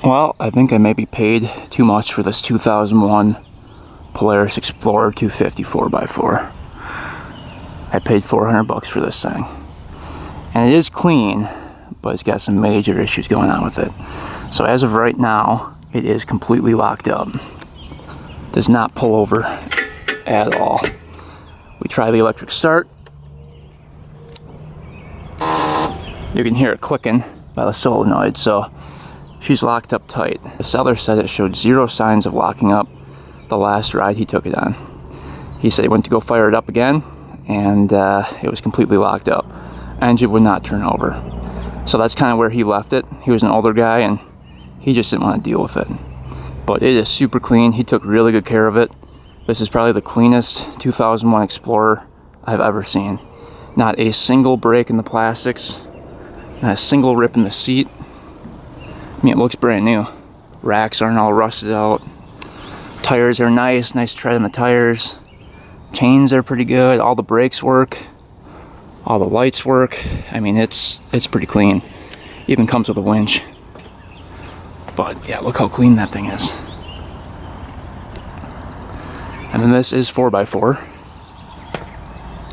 Well, I think I maybe paid too much for this 2001 Polaris Xplorer 250 4x4. I paid $400 for this thing. And it is clean, but it's got some major issues going on with it. So as of right now, it is completely locked up. Does not pull over at all. We try the electric start. You can hear it clicking by the solenoid, so she's locked up tight. The seller said it showed zero signs of locking up the last ride he took it on. He said he went to go fire it up again, and it was completely locked up. Engine would not turn over. So that's kind of where he left it. He was an older guy, and he just didn't want to deal with it. But it is super clean. He took really good care of it. This is probably the cleanest 2001 Explorer I've ever seen. Not a single break in the plastics, not a single rip in the seat. I mean, it looks brand new. Racks aren't all rusted out. Tires are nice tread on the tires. Chains are pretty good. All the brakes work. All the lights work. I mean, it's pretty clean. Even comes with a winch. But yeah, look how clean that thing is. And then this is 4x4.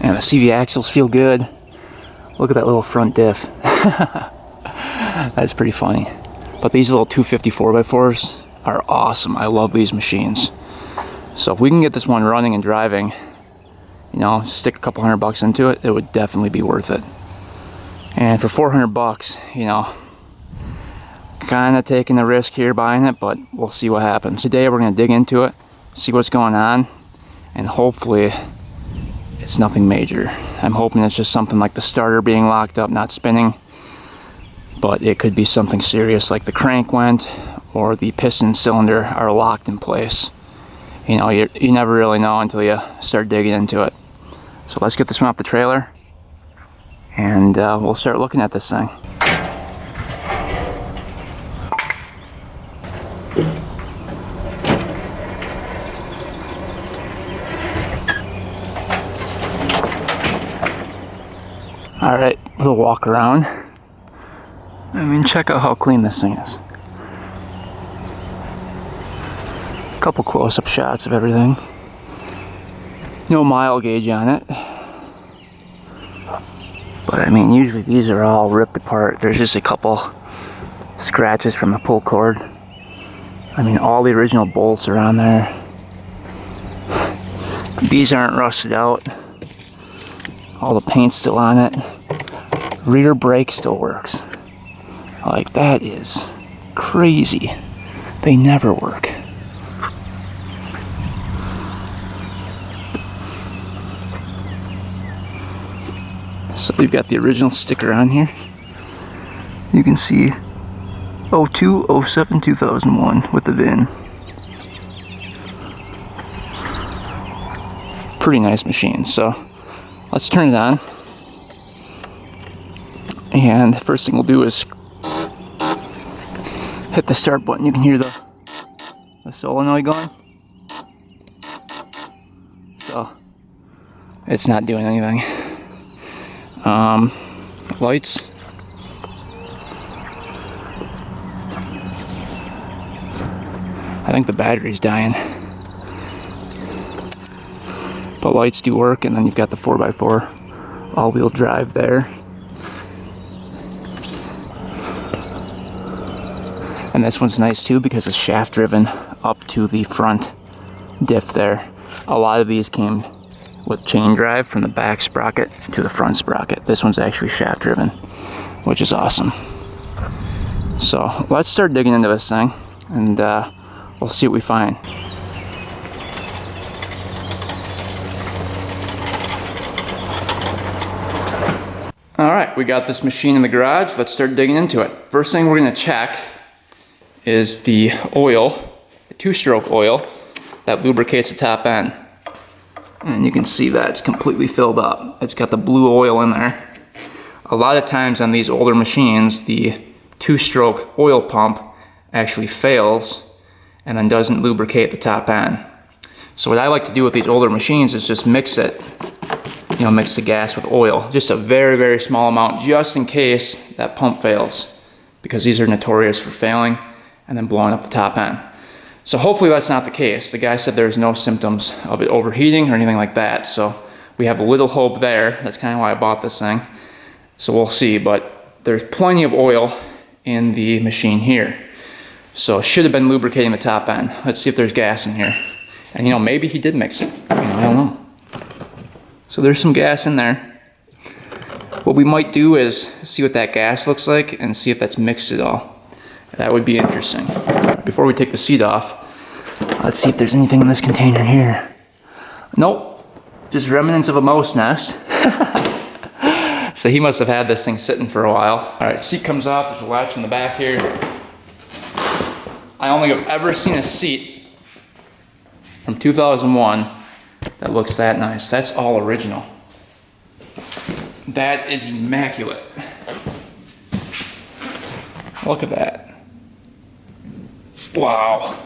And the CV axles feel good. Look at that little front diff. That's pretty funny. But these little 250 4x4s are awesome. I love these machines. So if we can get this one running and driving, you know, stick a couple $100 into it, it would definitely be worth it. And for $400, you know, kind of taking the risk here buying it, but we'll see what happens. Today we're going to dig into it, see what's going on, and hopefully it's nothing major. I'm hoping it's just something like the starter being locked up, not spinning, but it could be something serious like the crank went or the piston cylinder are locked in place. You know, you never really know until you start digging into it. So let's get this one off the trailer, and we'll start looking at this thing. Alright, little walk around. I mean, check out how clean this thing is. A couple close-up shots of everything. No mile gauge on it. But I mean, usually these are all ripped apart. There's just a couple scratches from the pull cord. I mean, all the original bolts are on there. These aren't rusted out. All the paint's still on it. Rear brake still works. Like, that is crazy. They never work. So we've got the original sticker on here. You can see 02, 07, 2001 with the VIN. Pretty nice machine. So let's turn it on. And the first thing we'll do is hit the start button. You can hear the solenoid going. So it's not doing anything. Lights. I think the battery's dying. But lights do work, and then you've got the 4x4 all-wheel drive there. And this one's nice too because it's shaft driven up to the front diff there. A lot of these came with chain drive from the back sprocket to the front sprocket. This one's actually shaft driven, which is awesome. So let's start digging into this thing, and we'll see what we find. Alright, we got this machine in the garage. Let's start digging into it. First thing we're going to check is the oil, the two-stroke oil that lubricates the top end. And you can see that it's completely filled up. It's got the blue oil in there. A lot of times on these older machines, the two-stroke oil pump actually fails and then doesn't lubricate the top end. So what I like to do with these older machines is just mix it, you know, mix the gas with oil. Just a very, very small amount, just in case that pump fails, because these are notorious for failing. and then blowing up the top end. So hopefully that's not the case. The guy said there's no symptoms of it overheating or anything like that. So we have a little hope there. That's kind of why I bought this thing. So we'll see, but there's plenty of oil in the machine here. So it should have been lubricating the top end. Let's see if there's gas in here. And you know, maybe he did mix it. I don't know. So there's some gas in there. What we might do is see what that gas looks like and see if that's mixed at all. That would be interesting. Before we take the seat off, let's see if there's anything in this container here. Nope, just remnants of a mouse nest. So he must have had this thing sitting for a while. All right, seat comes off, there's a latch in the back here. I only have ever seen a seat from 2001 that looks that nice. That's all original. That is immaculate. Look at that. Wow.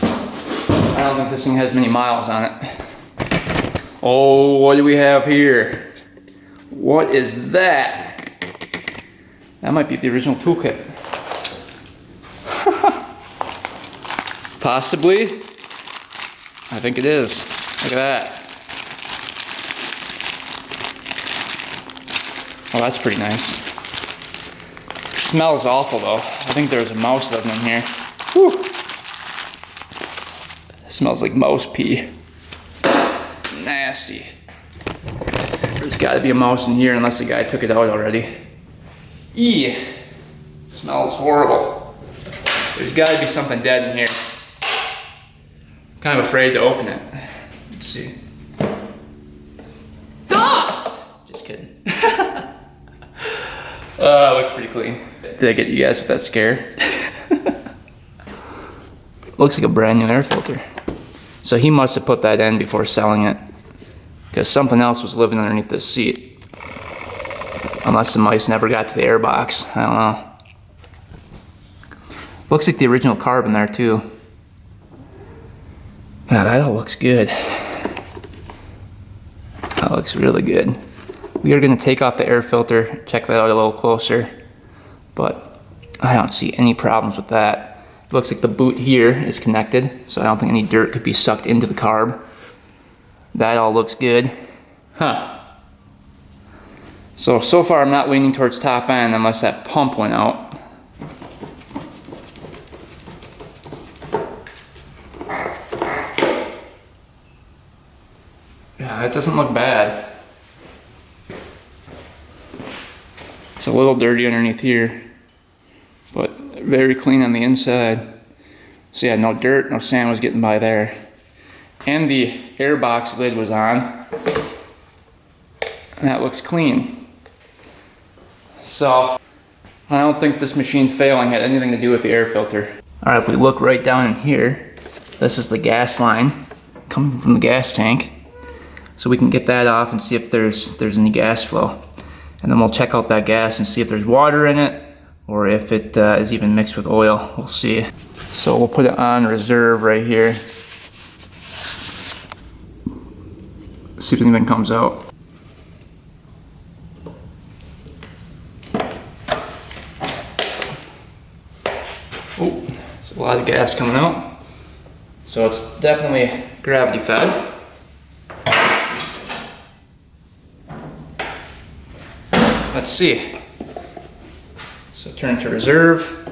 I don't think this thing has many miles on it. Oh, what do we have here? What is that? That might be the original toolkit. Possibly. I think it is. Look at that. Oh, that's pretty nice. Smells awful though. I think there's a mouse living in here. Whew. Smells like mouse pee. Nasty. There's gotta be a mouse in here unless the guy took it out already. Eee. Smells horrible. There's gotta be something dead in here. I'm kind of afraid to open it. Let's see. Ah! Just kidding. Looks pretty clean. Did I get you guys with that scare? Looks like a brand new air filter. So he must have put that in before selling it, because something else was living underneath this seat. Unless the mice never got to the air box. I don't know. Looks like the original carb in there too. Yeah, that all looks good. That looks really good. We are going to take off the air filter, check that out a little closer, but I don't see any problems with that. It looks like the boot here is connected, so I don't think any dirt could be sucked into the carb. That all looks good. Huh. So far I'm not leaning towards top end unless that pump went out. Yeah, that doesn't look bad. It's a little dirty underneath here, but very clean on the inside. So yeah, no dirt, no sand was getting by there. And the air box lid was on. And that looks clean. So I don't think this machine failing had anything to do with the air filter. All right, if we look right down in here, this is the gas line coming from the gas tank. So we can get that off and see if there's any gas flow. And then we'll check out that gas and see if there's water in it or if it is even mixed with oil. We'll see. So we'll put it on reserve right here. See if anything comes out. Oh, there's a lot of gas coming out. So it's definitely gravity fed. Let's see. So turn to reserve.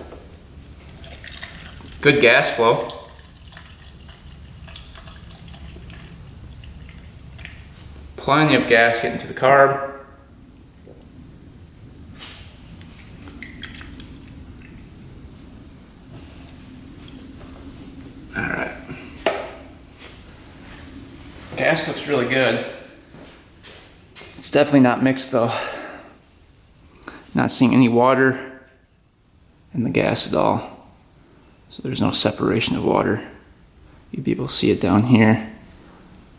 Good gas flow. Plenty of gas getting to the carb. All right. Gas looks really good. It's definitely not mixed though. Not seeing any water in the gas at all. So there's no separation of water. You'd be able to see it down here.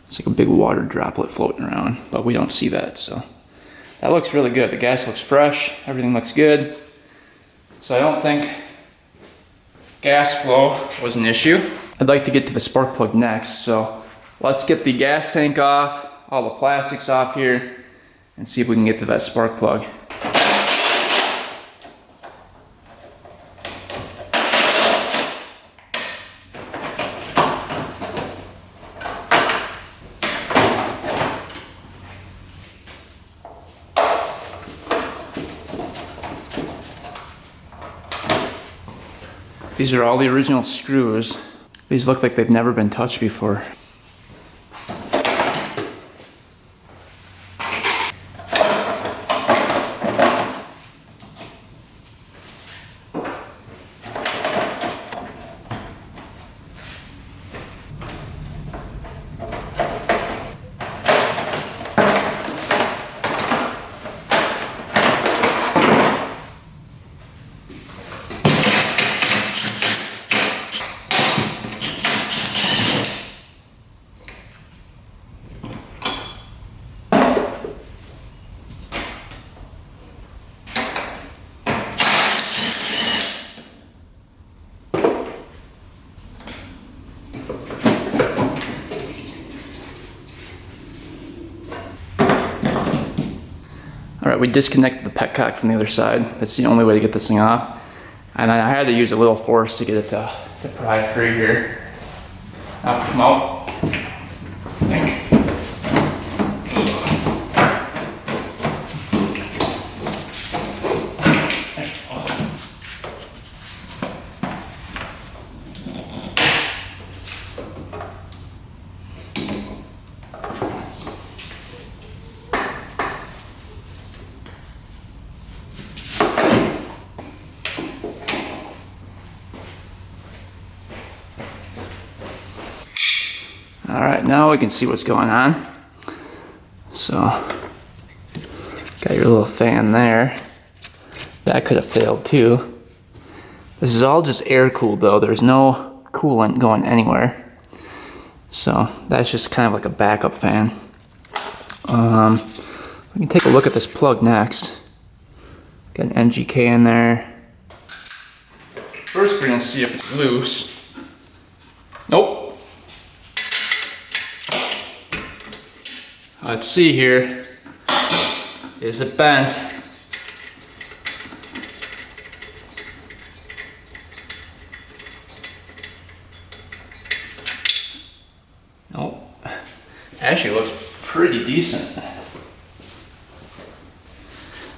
It's like a big water droplet floating around, but we don't see that, so. That looks really good. The gas looks fresh, everything looks good. So I don't think gas flow was an issue. I'd like to get to the spark plug next, so let's get the gas tank off, all the plastics off here, and see if we can get to that spark plug. These are all the original screws. These look like they've never been touched before. Alright, we disconnected the petcock from the other side. That's the only way to get this thing off. And I had to use a little force to get it to pry free here. Now come out. All right, now we can see what's going on. So, got your little fan there. That could have failed too. This is all just air cooled though. There's no coolant going anywhere. So that's just kind of like a backup fan. We can take a look at this plug next. Got an NGK in there. First we're gonna see if it's loose. Nope. Let's see here. Is it bent? Nope. Actually looks pretty decent.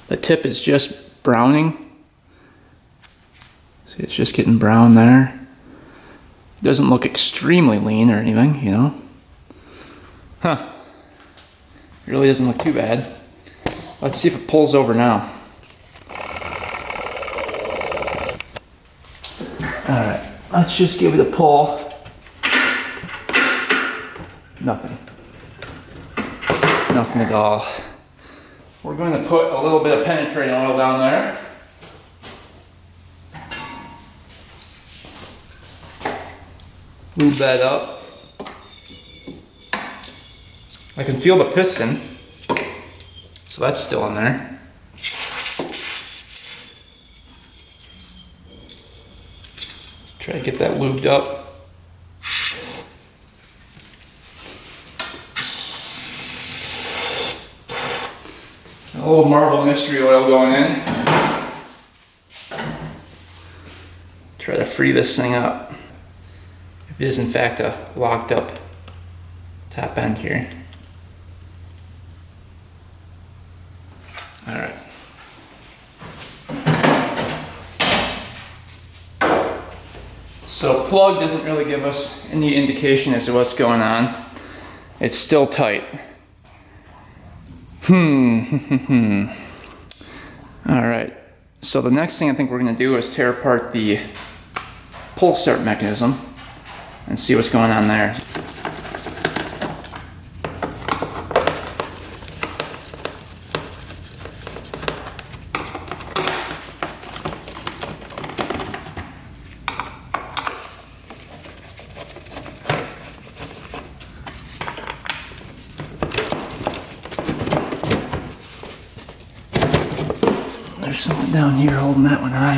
The tip is just browning. See, it's just getting brown there. Doesn't look extremely lean or anything, you know. Huh. It really doesn't look too bad. Let's see if it pulls over now. Alright, let's just give it a pull. Nothing. Nothing at all. We're going to put a little bit of penetrating oil down there. Lube that up. I can feel the piston, so that's still in there. Try to get that lubed up. A little marble mystery oil going in. Try to free this thing up. If it is in fact a locked up top end here. All right. So plug doesn't really give us any indication as to what's going on. It's still tight. All right. So the next thing I think we're going to do is tear apart the pull start mechanism and see what's going on there. There's something down here holding that one on.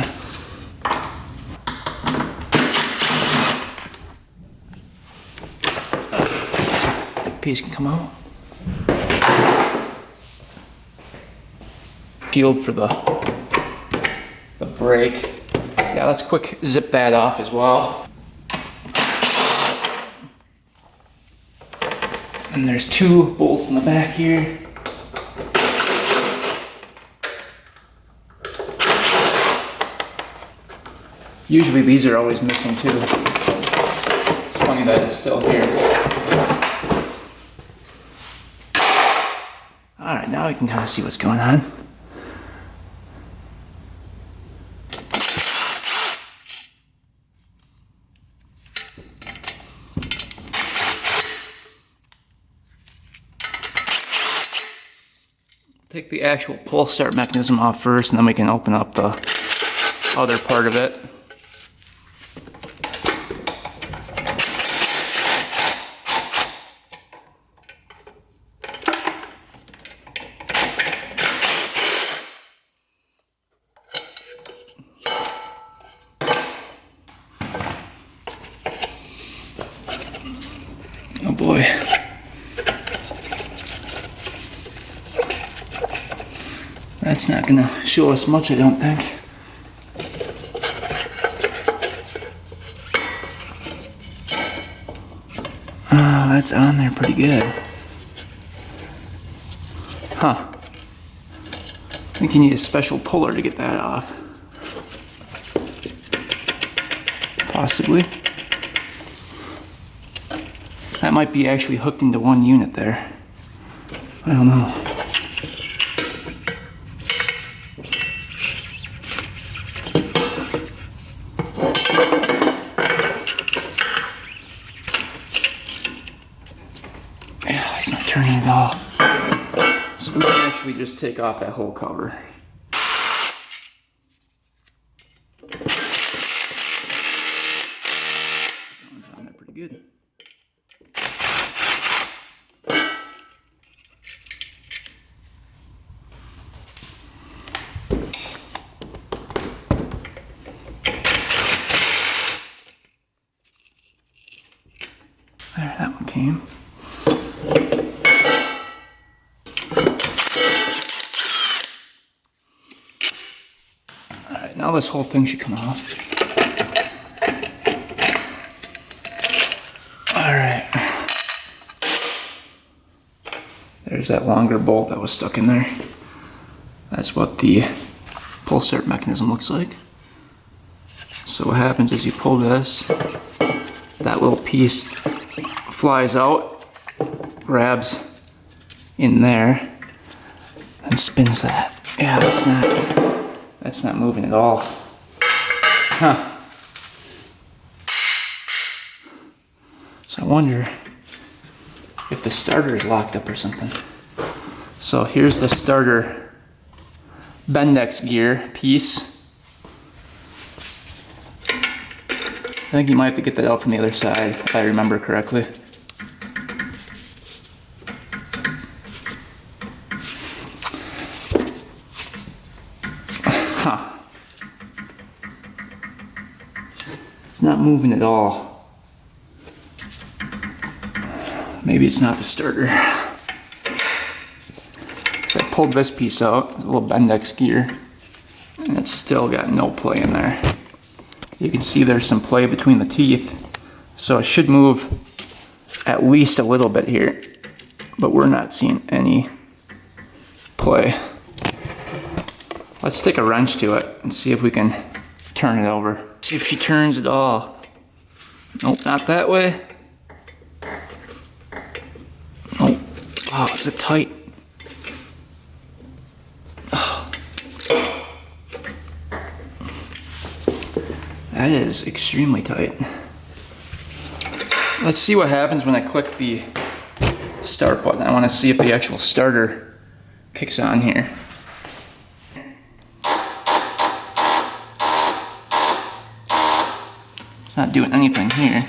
Piece can come out. Peeled for the brake. Yeah, let's quick zip that off as well. And there's two bolts in the back here. Usually these are always missing too. It's funny that it's still here. Alright, now we can kind of see what's going on. Take the actual pull start mechanism off first, and then we can open up the other part of it. Oh boy. That's not gonna show us much, I don't think. Oh, that's on there pretty good. Huh. I think you need a special puller to get that off. Possibly. That might be actually hooked into one unit there. I don't know. Yeah, it's not turning at all. So we can actually just take off that whole cover. It's on there pretty good. There, that one came. Alright, now this whole thing should come off. Alright. There's that longer bolt that was stuck in there. That's what the pull start mechanism looks like. So what happens is you pull this, that little piece flies out, grabs in there, and spins that. Yeah, that's not moving at all. Huh. So I wonder if the starter is locked up or something. So here's the starter Bendix gear piece. I think you might have to get that out from the other side, if I remember correctly. Huh. It's not moving at all. Maybe it's not the starter. So I pulled this piece out, a little Bendix gear, and it's still got no play in there. You can see there's some play between the teeth, so it should move at least a little bit here, but we're not seeing any play. Let's take a wrench to it and see if we can turn it over. See if she turns at all. Nope, not that way. Oh, wow, is it tight? That is extremely tight. Let's see what happens when I click the start button. I want to see if the actual starter kicks on here. It's not doing anything here.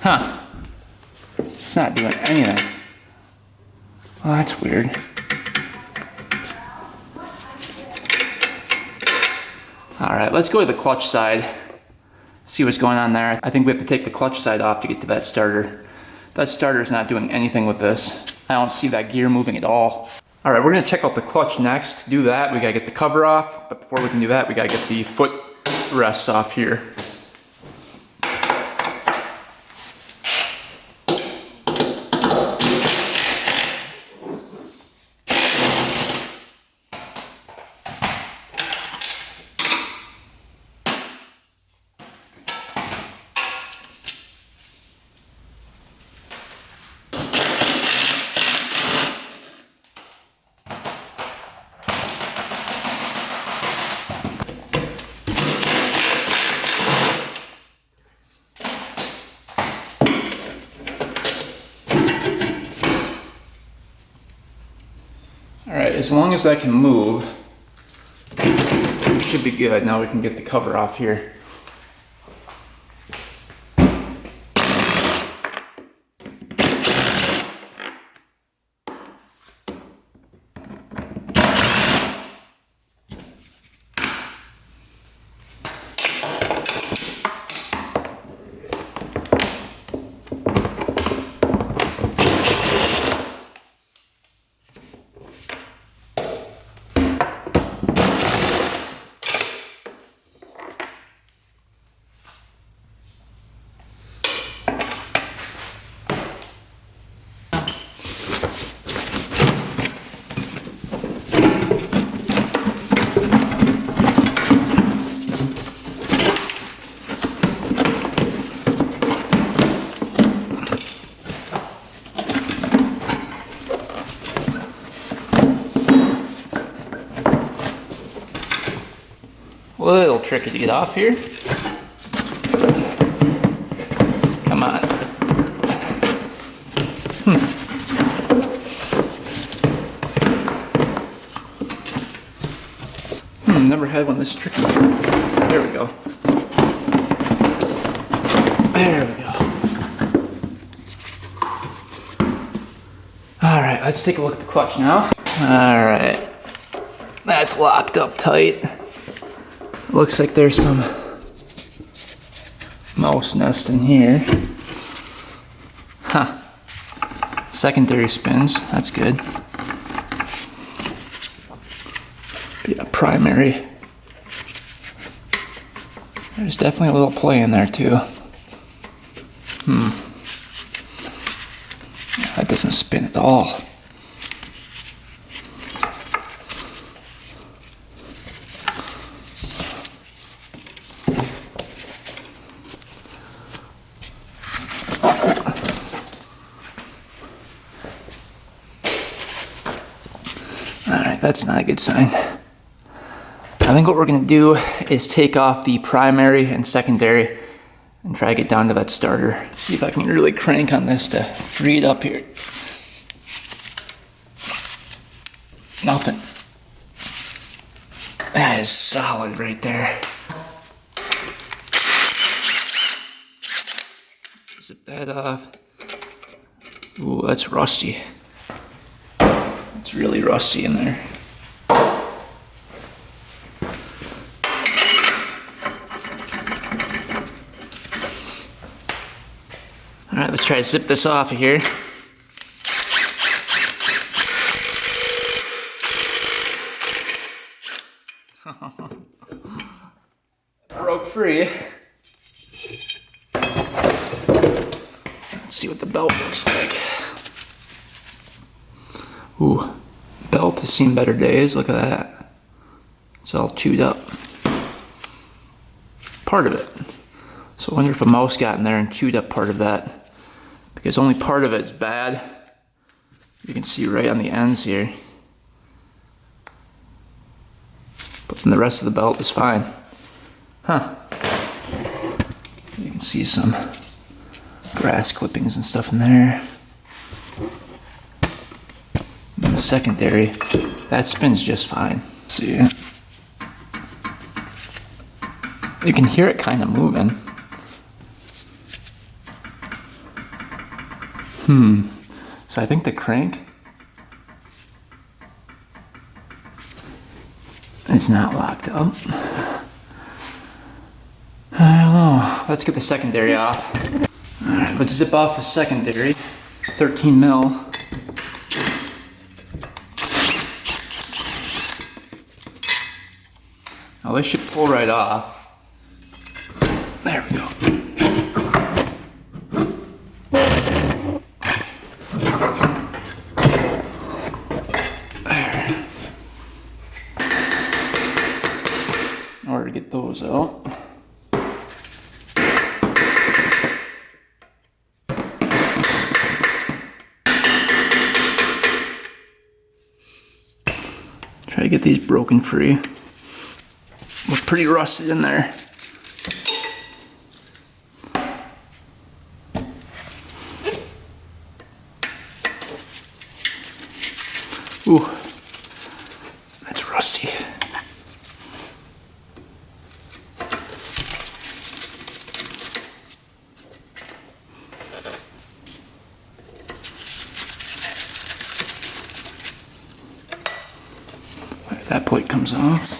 Huh. It's not doing anything. Oh, that's weird. Alright, let's go to the clutch side. See what's going on there. I think we have to take the clutch side off to get to that starter. That starter is not doing anything with this. I don't see that gear moving at all. Alright, we're going to check out the clutch next. To do that, we got to get the cover off. But before we can do that, we got to get the foot rest off here. All right, as long as I can move, it should be good. Now we can get the cover off here. A little tricky to get off here. Come on. Never had one this tricky. There we go. There we go. Alright, let's take a look at the clutch now. Alright. That's locked up tight. Looks like there's some mouse nest in here. Huh. Secondary spins, that's good. Yeah, primary. There's definitely a little play in there too. That doesn't spin at all. Alright, that's not a good sign. I think what we're going to do is take off the primary and secondary and try to get down to that starter. See if I can really crank on this to free it up here. Nothing. That is solid right there. Zip that off. Ooh, that's rusty. It's really rusty in there. Alright, let's try to zip this off of here. Broke free. Let's see what the belt looks like. Ooh, belt has seen better days. Look at that. It's all chewed up. Part of it. So I wonder if a mouse got in there and chewed up part of that. Because only part of it is bad. You can see right on the ends here. But then the rest of the belt is fine. Huh. You can see some grass clippings and stuff in there. And the secondary, that spins just fine. See it? You can hear it kind of moving. So I think the crank is not locked up. I don't know. Let's get the secondary off. Alright, let's zip off the secondary. 13 mil. Now this should pull right off. There we go. There. In order to get those out. Try to get these broken free. Look pretty rusted in there. Ooh, see. That plate comes off.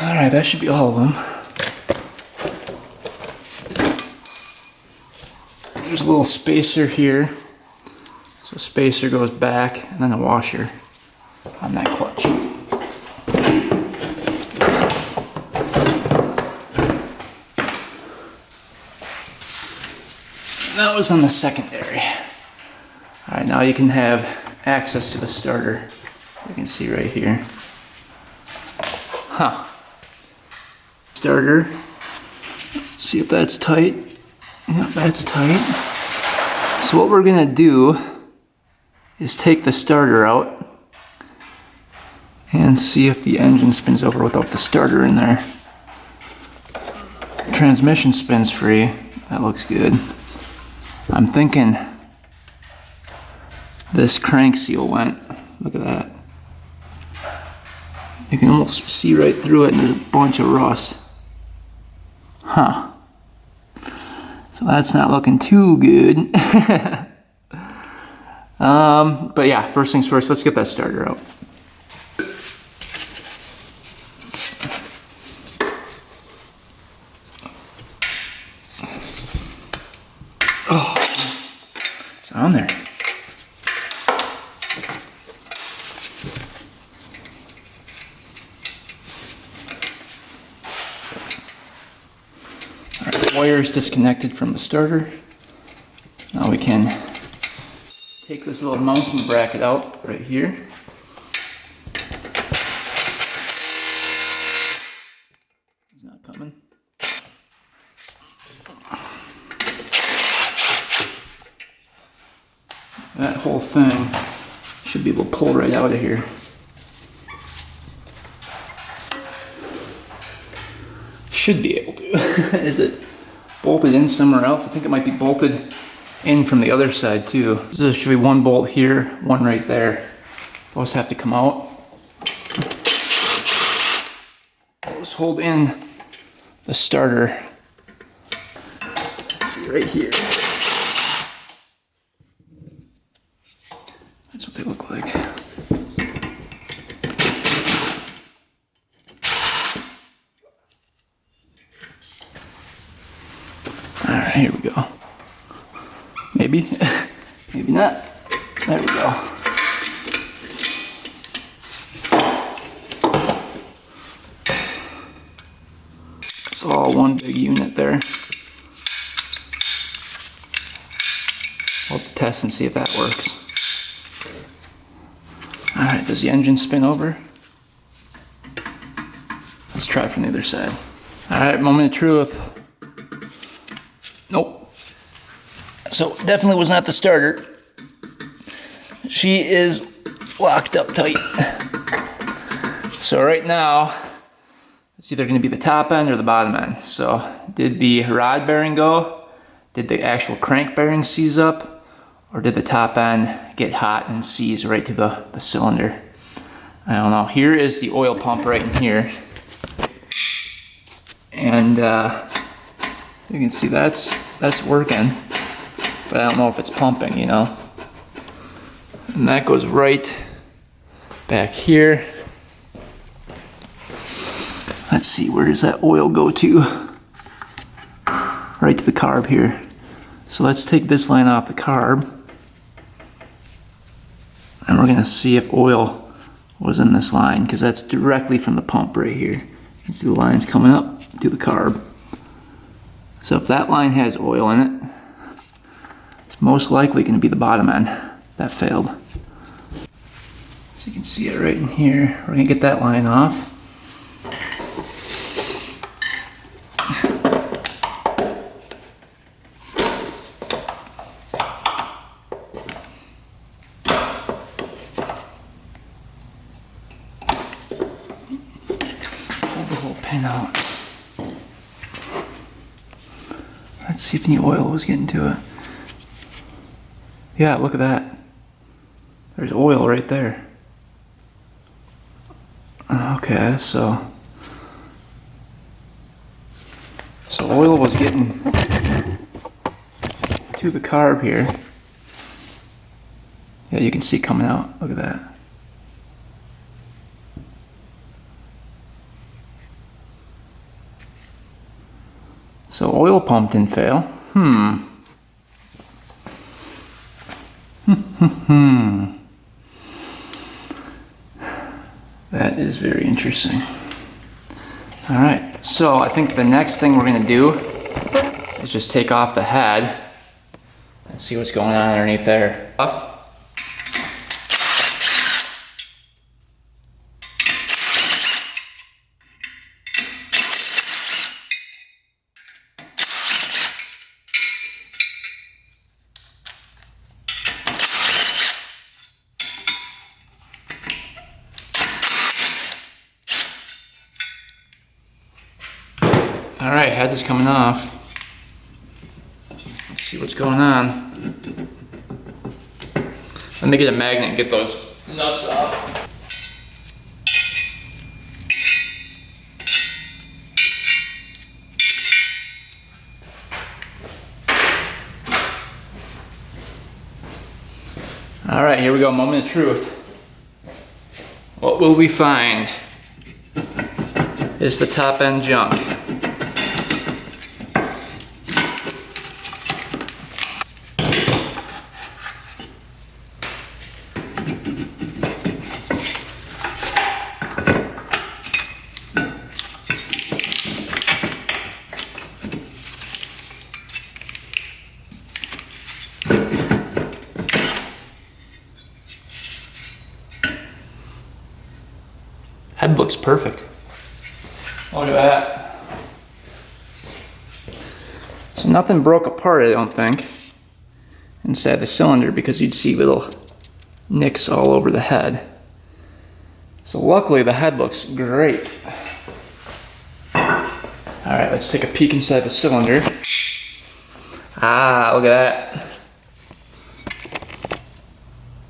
All right, that should be all of them. There's a little spacer here. So spacer goes back and then a washer on that clutch. And that was on the secondary. All right, now you can have access to the starter. You can see right here. Huh. Starter. See if that's tight. Yeah, that's tight. So what we're gonna do is take the starter out and see if the engine spins over without the starter in there. Transmission spins free. That looks good. I'm thinking this crank seal went. Look at that. You can almost see right through it and there's a bunch of rust. Huh. So that's not looking too good. But yeah, first things first, let's get that starter out. Oh, it's on there. Wire is disconnected from the starter. Now we can take this little mounting bracket out right here. It's not coming. That whole thing should be able to pull right out of here. Should be able to. Is it bolted in somewhere else? I think it might be bolted in from the other side too. There should be one bolt here, one right there. Those have to come out. Those hold in the starter. Let's see right here. That's what they look like. Alright, here we go. Maybe, maybe not. There we go. It's all one big unit there. I'll have to test and see if that works. Alright, does the engine spin over? Let's try from the other side. Alright, moment of truth. Nope. So definitely was not the starter. She is locked up tight. So right now, it's either going to be the top end or the bottom end. So did the rod bearing go? Did the actual crank bearing seize up? Or did the top end get hot and seize right to the cylinder? I don't know. Here is the oil pump right in here. And you can see that's working. But I don't know if it's pumping, you know. And that goes right back here. Let's see, where does that oil go to? Right to the carb here. So let's take this line off the carb. And we're gonna see if oil was in this line, because that's directly from the pump right here. You can see the lines coming up to the carb. So if that line has oil in it, it's most likely going to be the bottom end that failed. So you can see it right in here. We're going to get that line off. out. Let's see if any oil was getting to it. Yeah, look at that. There's oil right there. Okay, so oil was getting to the carb here. Yeah, you can see it coming out. Look at that. So oil pump didn't fail. That is very interesting. All right, so I think the next thing we're gonna do is just take off the head and see what's going on underneath there. All right, head is coming off. Let's see what's going on. Let me get a magnet and get those nuts off. All right, here we go, moment of truth. What will we find is the top end junk. Head looks perfect. Look at that. So nothing broke apart, I don't think, inside the cylinder, because you'd see little nicks all over the head. So luckily the head looks great. All right, let's take a peek inside the cylinder. Ah, look at that.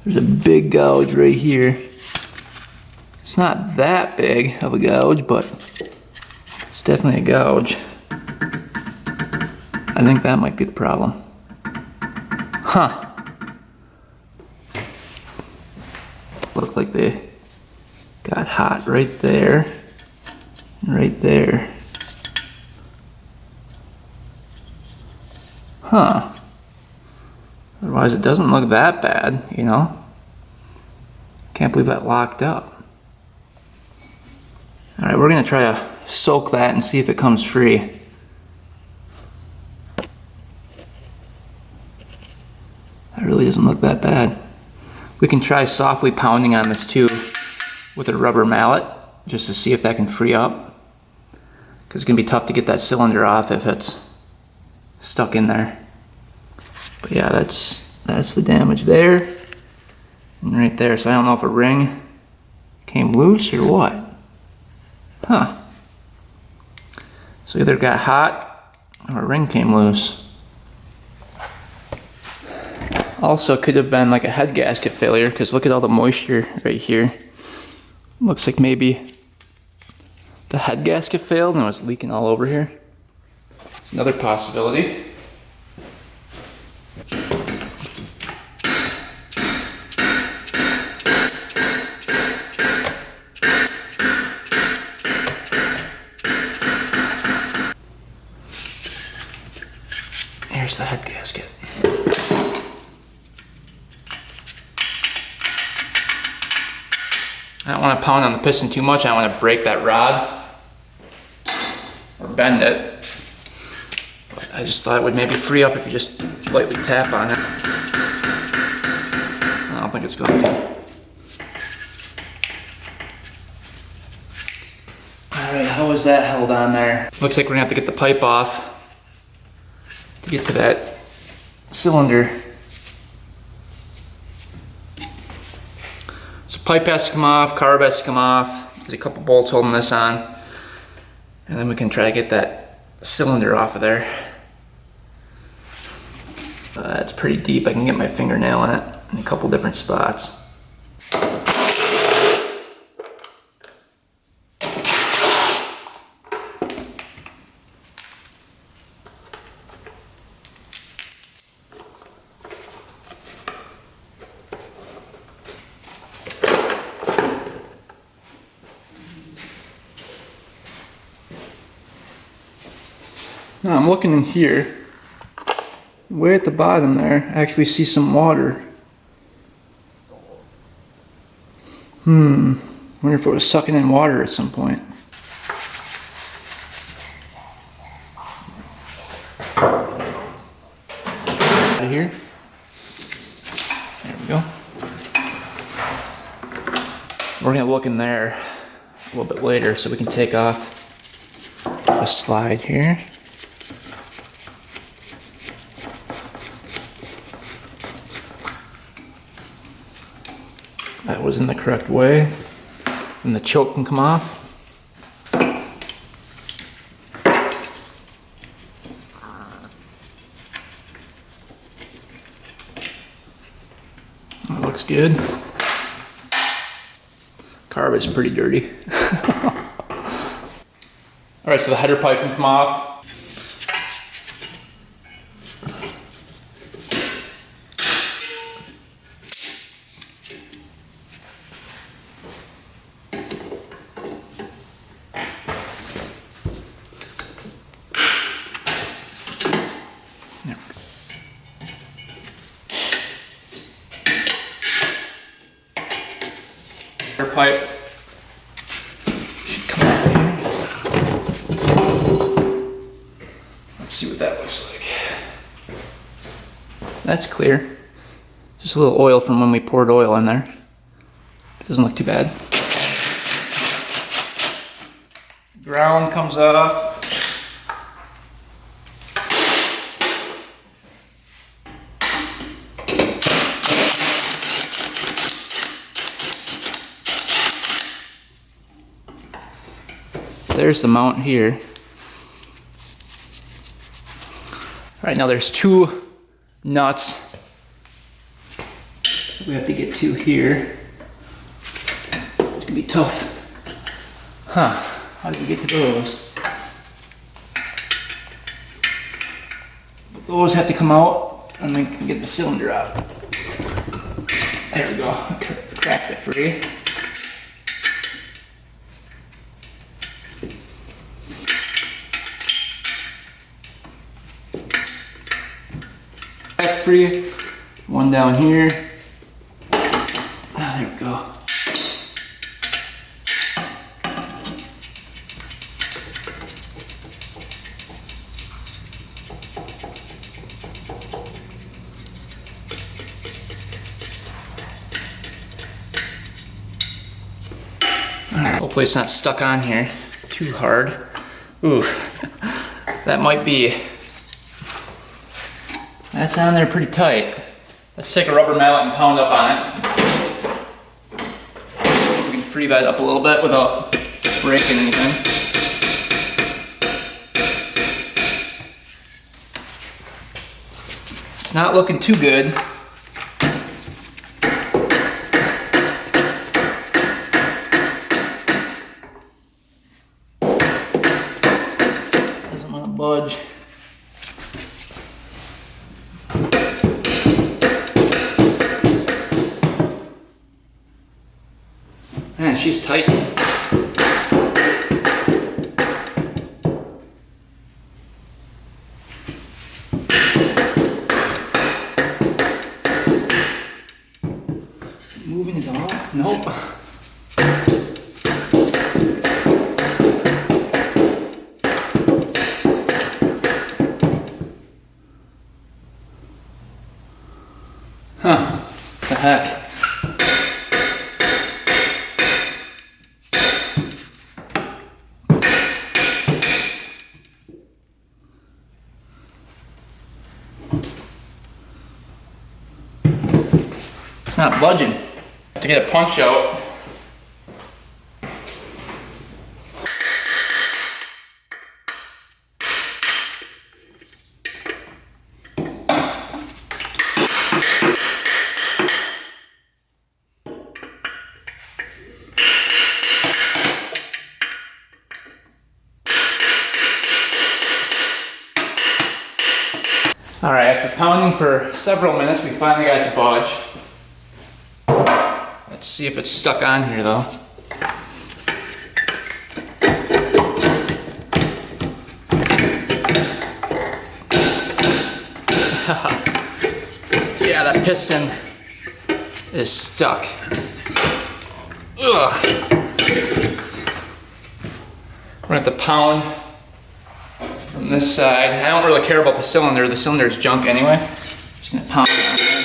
There's a big gouge right here. It's not that big of a gouge, but it's definitely a gouge. I think that might be the problem. Huh. Looked like they got hot right there and right there. Huh. Otherwise it doesn't look that bad, you know? Can't believe that locked up. All right, we're gonna try to soak that and see if it comes free. That really doesn't look that bad. We can try softly pounding on this too with a rubber mallet just to see if that can free up. Because it's gonna be tough to get that cylinder off if it's stuck in there. But yeah, that's the damage there and right there. So I don't know if a ring came loose or what. Huh. So either it got hot or a ring came loose. Also could have been like a head gasket failure, because look at all the moisture right here. Looks like maybe the head gasket failed and it was leaking all over here. It's another possibility. Here's the head gasket. I don't want to pound on the piston too much. I don't want to break that rod or bend it. But I just thought it would maybe free up if you just lightly tap on it. I don't think it's going to. Alright, how is that held on there? Looks like we're going to have to get the pipe off to get to that cylinder. So pipe has to come off, carb has to come off. There's a couple bolts holding this on. And then we can try to get that cylinder off of there. It's pretty deep. I can get my fingernail in it in a couple different spots. Now I'm looking in here, way at the bottom there, I actually see some water. Wonder if it was sucking in water at some point. Out of here. There we go. We're gonna look in there a little bit later so we can take off the slide here. That was in the correct way. And the choke can come off. That looks good. Carb is pretty dirty. Alright, so the header pipe can come off. Pipe should come off here. Let's see what that looks like. That's clear. Just a little oil from when we poured oil in there. Doesn't look too bad. Ground comes off. There's the mount here. Right now there's two nuts we have to get to here. It's gonna be tough. Huh, how do we get to those? Those have to come out and then we can get the cylinder out. There we go, cracked it free. Free. One down here. Ah, there we go. Hopefully it's not stuck on here too hard. Ooh, that might be. That's on there pretty tight. Let's take a rubber mallet and pound up on it. See if we can free that up a little bit without breaking anything. It's not looking too good. Doesn't want to budge. Man, she's tight. Moving it off? Nope. Huh, what the heck? It's not budging. To get a punch out. All right, after pounding for several minutes, we finally got the budge. Let's see if it's stuck on here though. Yeah, that piston is stuck. Ugh. We're gonna have to pound from this side. I don't really care about the cylinder. The cylinder is junk anyway. Just gonna pound it on there.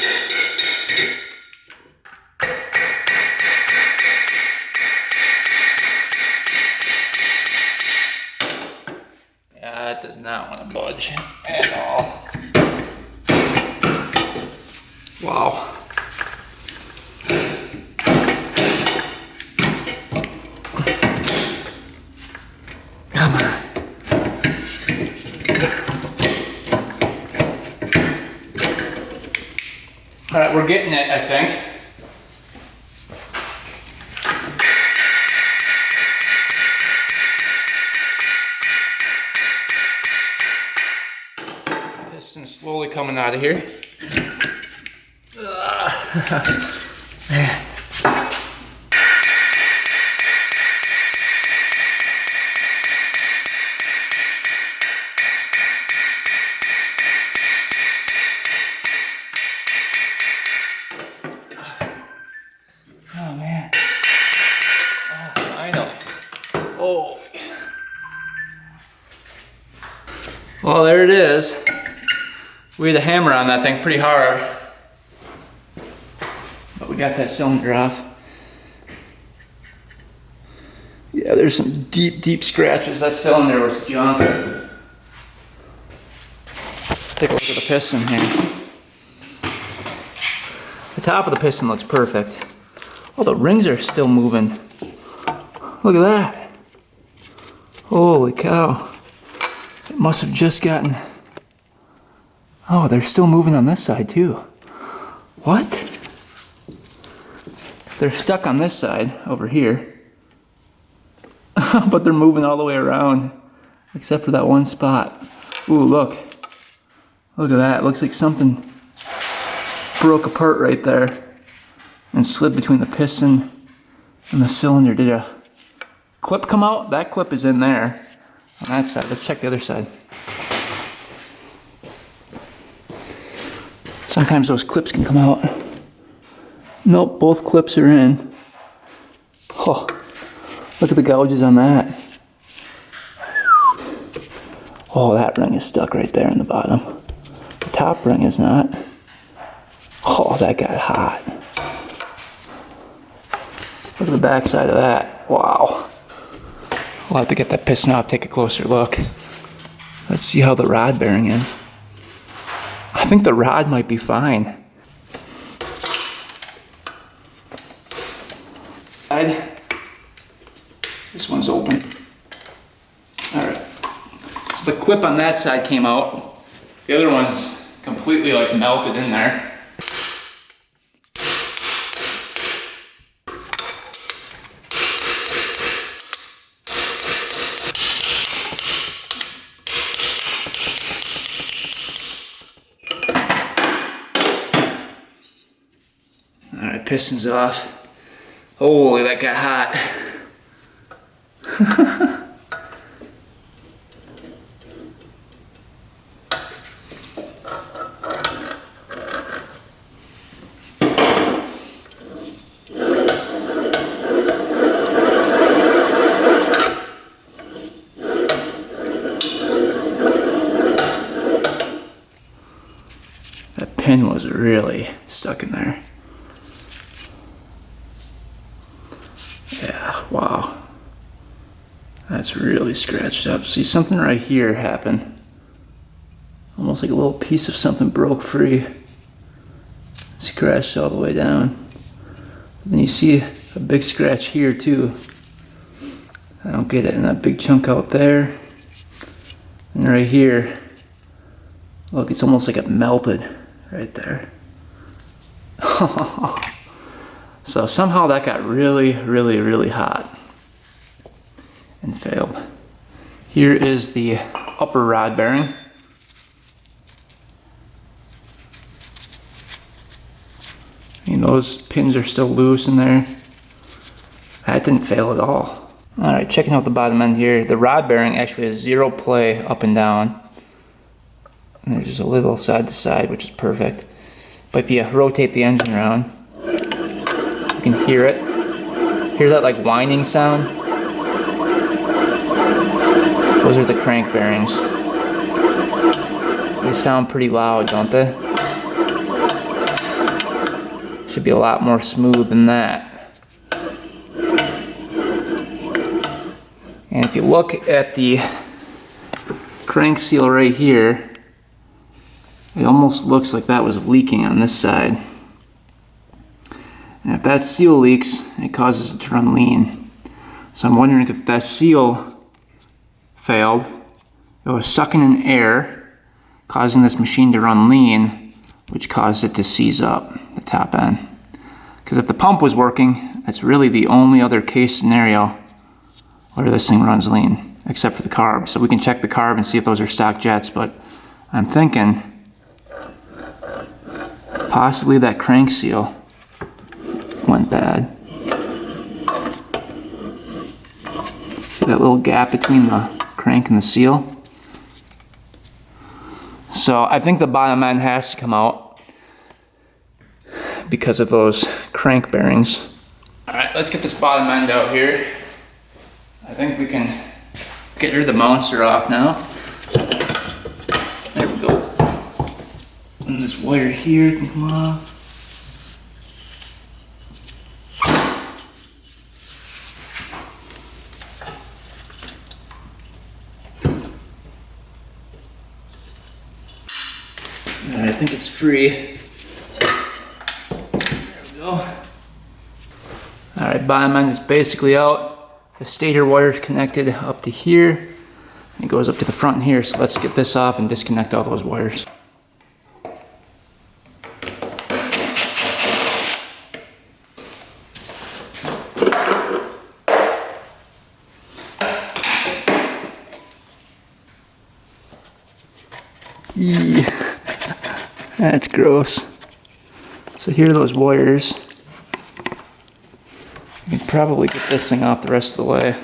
Yeah, that does not want to budge at all. Wow. Come on. All right, we're getting it, I think. Piston slowly coming out of here. Man. Oh man. Oh, finally. Oh. Well, there it is. We had a hammer on that thing pretty hard. But we got that cylinder off. Yeah, there's some deep, deep scratches. That cylinder was junk. Take a look at the piston here. The top of the piston looks perfect. Oh, the rings are still moving. Look at that. Holy cow. It must have just gotten... Oh, they're still moving on this side too. What? They're stuck on this side over here. But they're moving all the way around. Except for that one spot. Ooh, look. Look at that. It looks like something broke apart right there. And slid between the piston and the cylinder. Did a clip come out? That clip is in there. On that side. Let's check the other side. Sometimes those clips can come out. Nope, both clips are in. Oh, look at the gouges on that. Oh, that ring is stuck right there in the bottom. The top ring is not. Oh, that got hot. Look at the back side of that. Wow. We'll have to get that piston off, take a closer look. Let's see how the rod bearing is. I think the rod might be fine. This one's open. Alright. So the clip on that side came out. The other one's completely like melted in there. Alright, piston's off. Holy, that got hot. That pin was really stuck in there. Yeah, wow. That's really scratched up. See, something right here happened. Almost like a little piece of something broke free. Scratched all the way down. And then you see a big scratch here too. I don't get it. And that big chunk out there. And right here. Look, it's almost like it melted right there. So somehow that got really, really, really hot and failed. Here is the upper rod bearing. mean, those pins are still loose in there. That didn't fail at all. Alright, checking out the bottom end here. The rod bearing actually has 0 play up and down. And there's just a little side to side, which is perfect. But if you rotate the engine around, you can hear it. Hear that like whining sound? Those are the crank bearings. They sound pretty loud, don't they? Should be a lot more smooth than that. And if you look at the crank seal right here, it almost looks like that was leaking on this side. And if that seal leaks, it causes it to run lean. So I'm wondering if that seal failed, it was sucking in air, causing this machine to run lean, which caused it to seize up the top end. Because if the pump was working, that's really the only other case scenario where this thing runs lean, except for the carb. So we can check the carb and see if those are stock jets, but I'm thinking possibly that crank seal went bad. See that little gap between the crank and the seal? So I think the bottom end has to come out because of those crank bearings. Alright, let's get this bottom end out here. I think we can get rid of the mouncer off now. There we go. And this wire here can come off. Alright, I think it's free. There we go. Alright, bottom end is basically out. The stator wire is connected up to here. And it goes up to the front here, so let's get this off and disconnect all those wires. Eee. That's gross. So here are those wires. You can probably get this thing off the rest of the way.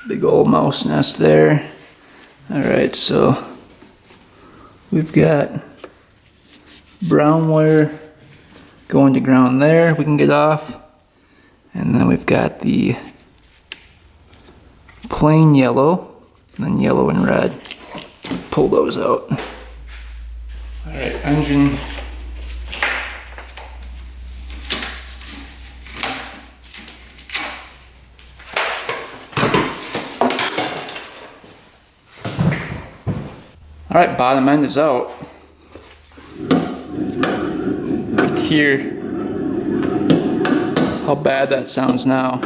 Big old mouse nest there. Alright, so we've got brown wire going to ground there, we can get off. And then we've got the plain yellow, and then yellow and red. Pull those out. Alright, engine. Alright, bottom end is out. Hear how bad that sounds now.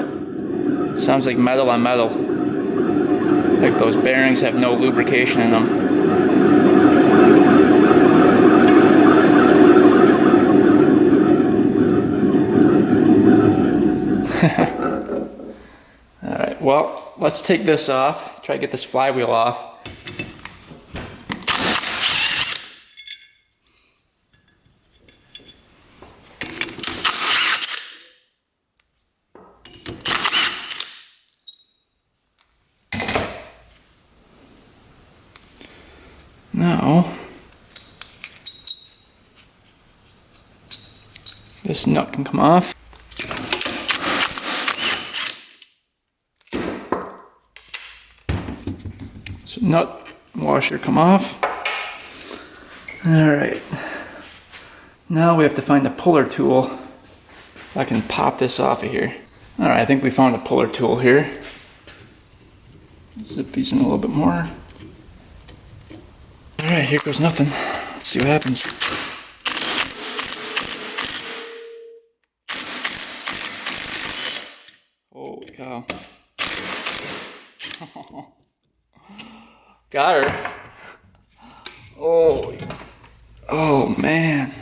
Sounds like metal on metal. Like those bearings have no lubrication in them. Alright, well, let's take this off. Try to get this flywheel off. Now, this nut can come off. So nut washer come off. Alright. Now we have to find a puller tool. I can pop this off of here. Alright, I think we found a puller tool here. Zip these in a little bit more. Alright, here goes nothing. Let's see what happens. Holy cow. Got her. Oh man.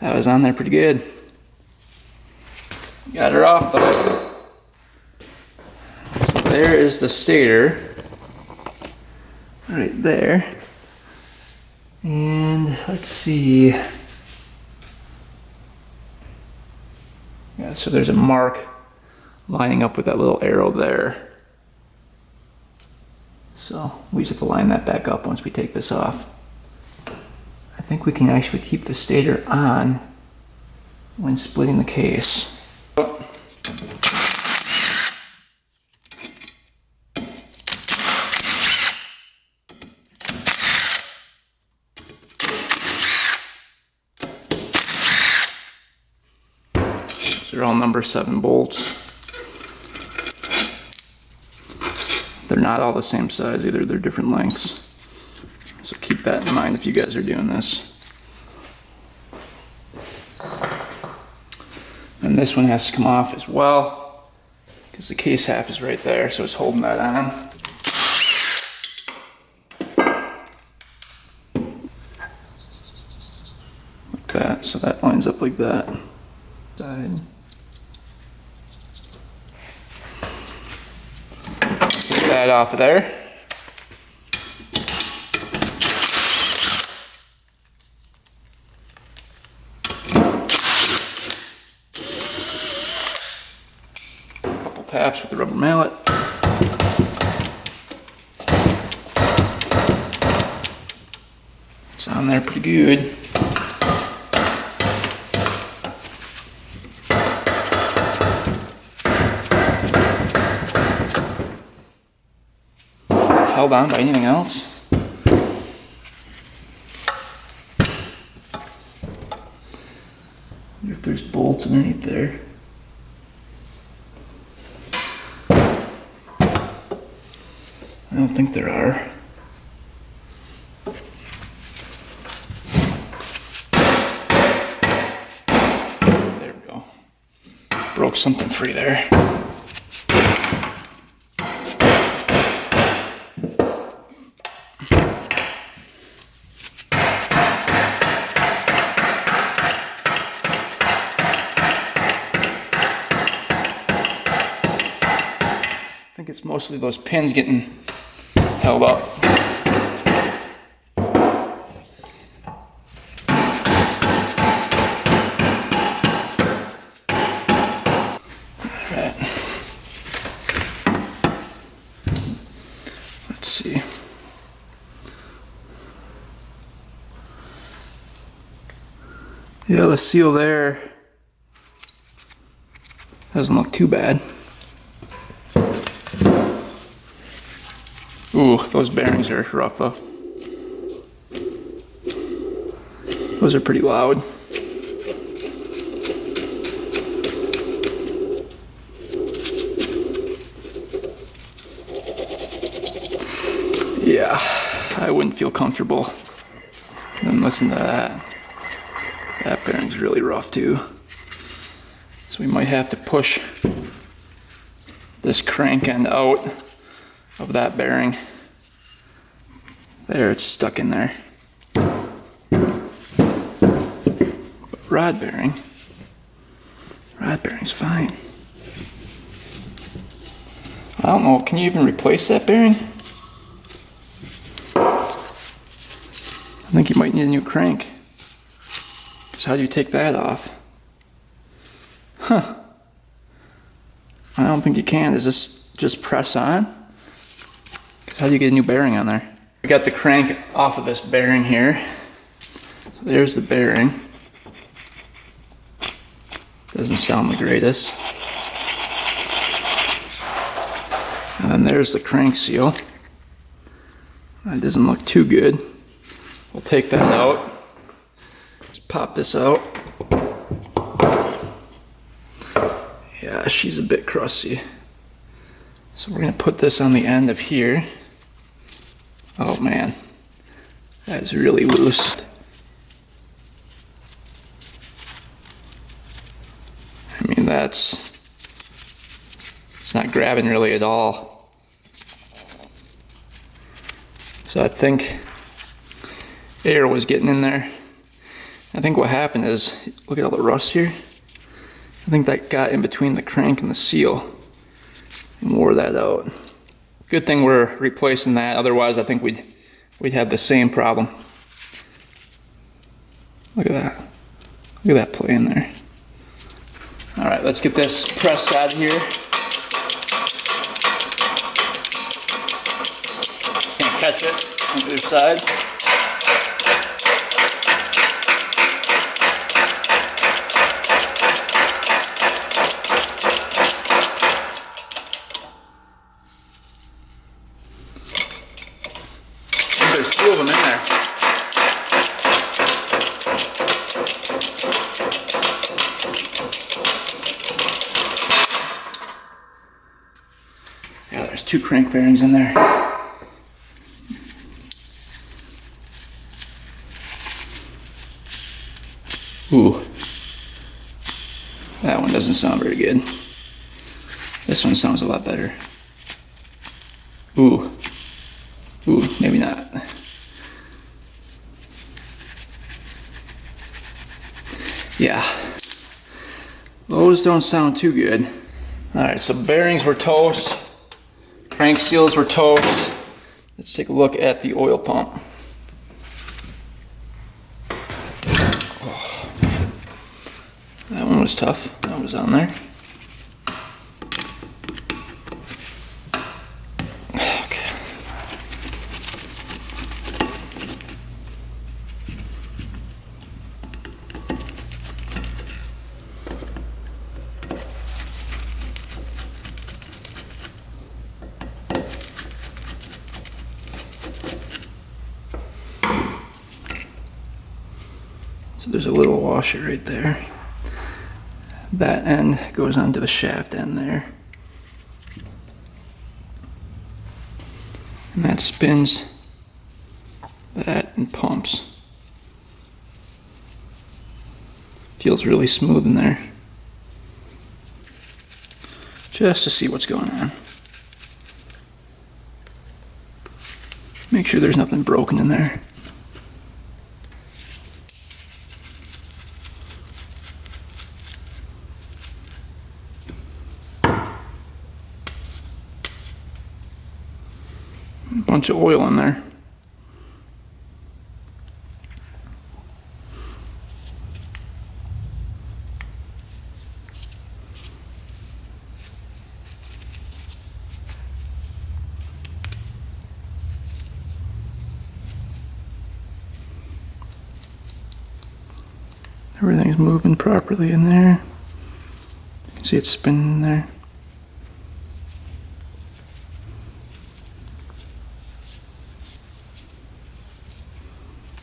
That was on there pretty good. Got her off though. there is the stator. Right there. And let's see. Yeah, so there's a mark lining up with that little arrow there. So we just have to line that back up once we take this off. I think we can actually keep the stator on when splitting the case. They're all number 7 bolts. They're not all the same size either, they're different lengths. So keep that in mind if you guys are doing this. And this one has to come off as well, because the case half is right there, so it's holding that on. Like that, so that lines up like that. Side. Take that off of there. A couple taps with the rubber mallet. It's on there pretty good. Held on by anything else? Wonder if there's bolts underneath there. I don't think there are. There we go. Broke something free there. I think it's mostly those pins getting held up. Alright. Let's see. Yeah, the seal there doesn't look too bad. Ooh, those bearings are rough though. Those are pretty loud. Yeah, I wouldn't feel comfortable. And listen to that. That bearing's really rough too. So we might have to push this crank end out of that bearing. There, it's stuck in there. But rod bearing's fine. I don't know, can you even replace that bearing? I think you might need a new crank. Because how do you take that off? Huh. I don't think you can. Does this just press on? Because how do you get a new bearing on there? We got the crank off of this bearing here. So there's the bearing. Doesn't sound the greatest. And then there's the crank seal. That doesn't look too good. We'll take that out. Just pop this out. Yeah, she's a bit crusty. So we're gonna put this on the end of here. Oh man, that's really loose. I mean, it's not grabbing really at all. So I think air was getting in there. I think what happened is, look at all the rust here. I think that got in between the crank and the seal and wore that out. Good thing we're replacing that, otherwise I think we'd have the same problem. Look at that. Look at that play in there. All right, let's get this pressed out of here. Just gonna catch it on the other side. There's 2 of them in there. Yeah, there's 2 crank bearings in there. Ooh. That one doesn't sound very good. This one sounds a lot better. Ooh. Ooh, maybe not. Yeah, those don't sound too good. All right, so bearings were toast, crank seals were toast. Let's take a look at the oil pump. Oh, that one was tough. That was on there. So there's a little washer right there. That end goes onto the shaft end there. And that spins that and pumps. Feels really smooth in there. Just to see what's going on. Make sure there's nothing broken in there. A bunch of oil in there. Everything's moving properly in there. You can see it's spinning there.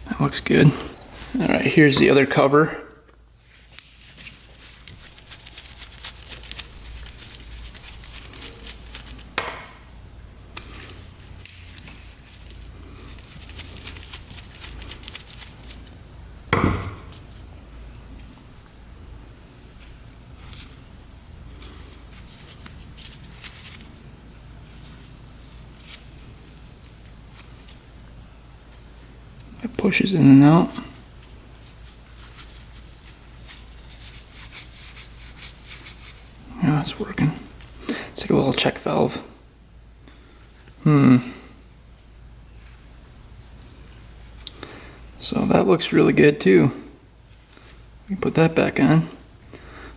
That looks good. All right, here's the other cover. It pushes in and out. Yeah, it's working. It's like a little check valve. So that looks really good too. We can put that back on.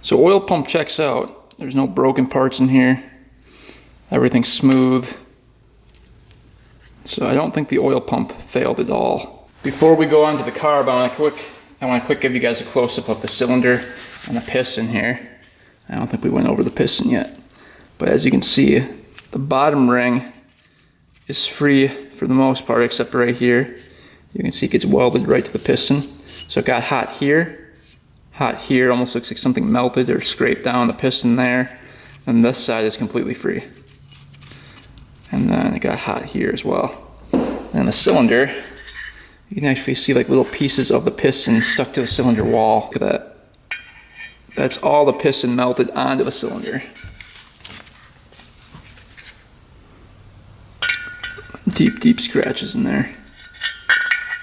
So oil pump checks out. There's no broken parts in here. Everything's smooth. So I don't think the oil pump failed at all. Before we go on to the carb, I want to quick give you guys a close-up of the cylinder and the piston here. I don't think we went over the piston yet. But as you can see, the bottom ring is free for the most part, except right here. You can see it gets welded right to the piston. So it got hot here, almost looks like something melted or scraped down the piston there. And this side is completely free. And then it got hot here as well. And the cylinder, you can actually see like little pieces of the piston stuck to the cylinder wall. Look at that. That's all the piston melted onto the cylinder. Deep, deep scratches in there.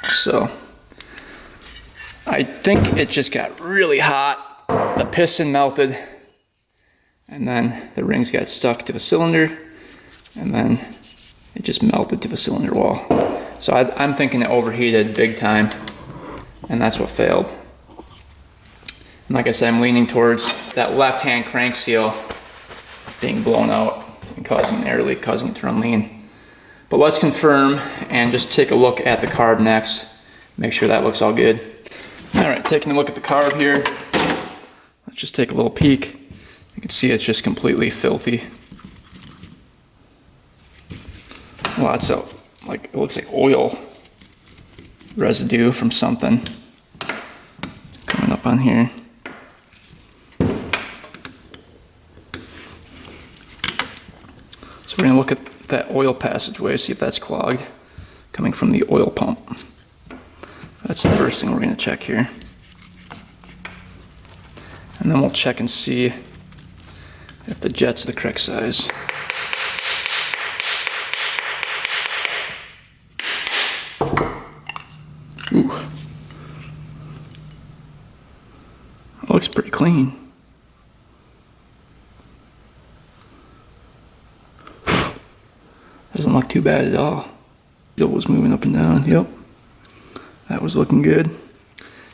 So, I think it just got really hot. The piston melted. And then the rings got stuck to the cylinder. And then it just melted to the cylinder wall. So I'm thinking it overheated big time, and that's what failed. And like I said, I'm leaning towards that left-hand crank seal being blown out and causing an air leak, causing it to run lean. But let's confirm and just take a look at the carb next. Make sure that looks all good. All right, taking a look at the carb here. Let's just take a little peek. You can see it's just completely filthy. Lots of, like, it looks like oil residue from something coming up on here. So we're gonna look at that oil passageway, see if that's clogged, coming from the oil pump. That's the first thing we're gonna check here. And then we'll check and see if the jet's the correct size. Ooh. It looks pretty clean. Doesn't look too bad at all. It was moving up and down, yep. That was looking good.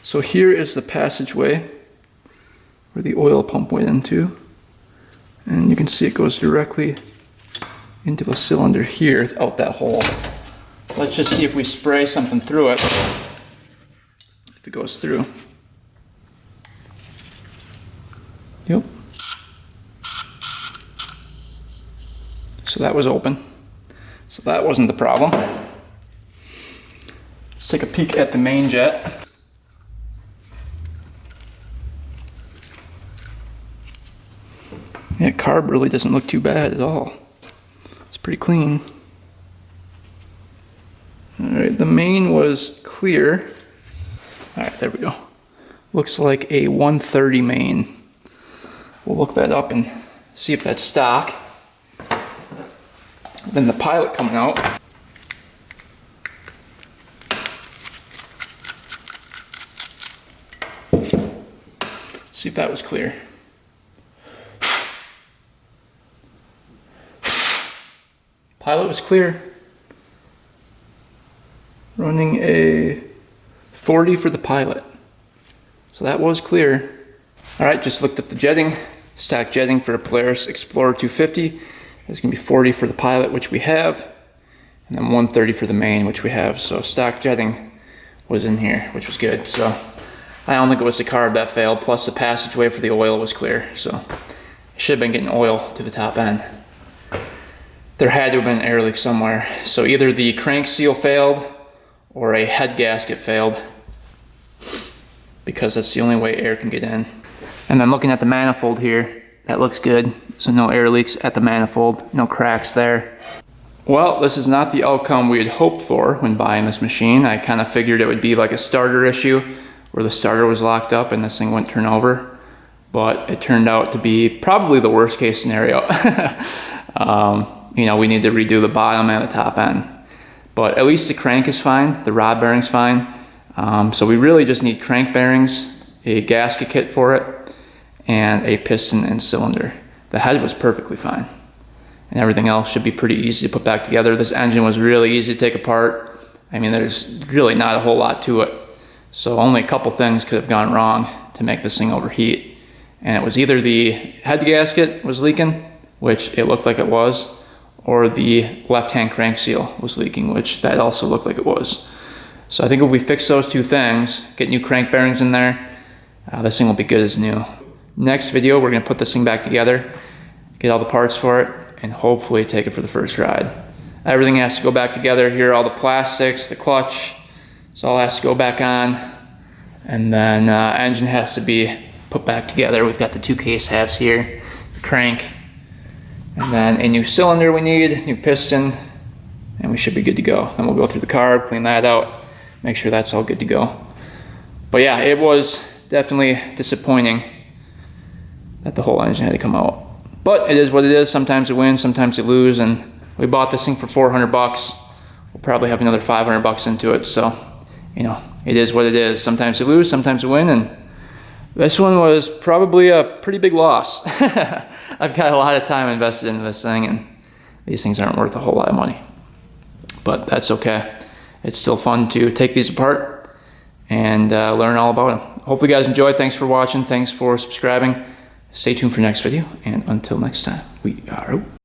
So here is the passageway where the oil pump went into. And you can see it goes directly into the cylinder here, out that hole. Let's just see if we spray something through it, if it goes through. Yep. So that was open. So that wasn't the problem. Let's take a peek at the main jet. Yeah, carb really doesn't look too bad at all. It's pretty clean. Alright, the main was clear. Alright, there we go. Looks like a 130 main. We'll look that up and see if that's stock. Then the pilot coming out. See if that was clear. Pilot was clear. Running a 40 for the pilot. So that was clear. Alright, just looked up the jetting. Stock jetting for a Polaris Xplorer 250. It's going to be 40 for the pilot, which we have. And then 130 for the main, which we have. So stock jetting was in here, which was good. So I don't think it was the carb that failed. Plus the passageway for the oil was clear. So it should have been getting oil to the top end. There had to have been an air leak somewhere. So either the crank seal failed or a head gasket failed, because that's the only way air can get in. And then looking at the manifold here, that looks good. So no air leaks at the manifold, no cracks there. Well, this is not the outcome we had hoped for when buying this machine. I kind of figured it would be like a starter issue where the starter was locked up and this thing wouldn't turn over. But it turned out to be probably the worst case scenario. You know, we need to redo the bottom and the top end. But at least the crank is fine, the rod bearing's fine. So we really just need crank bearings, a gasket kit for it, and a piston and cylinder. The head was perfectly fine. And everything else should be pretty easy to put back together. This engine was really easy to take apart. I mean, there's really not a whole lot to it. So only a couple things could have gone wrong to make this thing overheat. And it was either the head gasket was leaking, which it looked like it was, or the left-hand crank seal was leaking, which that also looked like it was. So I think if we fix those two things, get new crank bearings in there, this thing will be good as new. Next video, we're gonna put this thing back together, get all the parts for it, and hopefully take it for the first ride. Everything has to go back together here, all the plastics, the clutch, so all has to go back on. And then engine has to be put back together. We've got the two case halves here, the crank, and then a new cylinder we need, new piston, and we should be good to go. Then we'll go through the carb, clean that out, make sure that's all good to go. But yeah, it was definitely disappointing that the whole engine had to come out. But it is what it is. Sometimes you win, sometimes you lose, and we bought this thing for 400 bucks. We'll probably have another 500 bucks into it, so, you know, it is what it is. Sometimes you lose, sometimes you win, and this one was probably a pretty big loss. I've got a lot of time invested into this thing, and these things aren't worth a whole lot of money. but that's okay. It's still fun to take these apart and learn all about them. Hopefully you guys enjoyed. Thanks for watching. Thanks for subscribing. Stay tuned for next video, and until next time, we are out.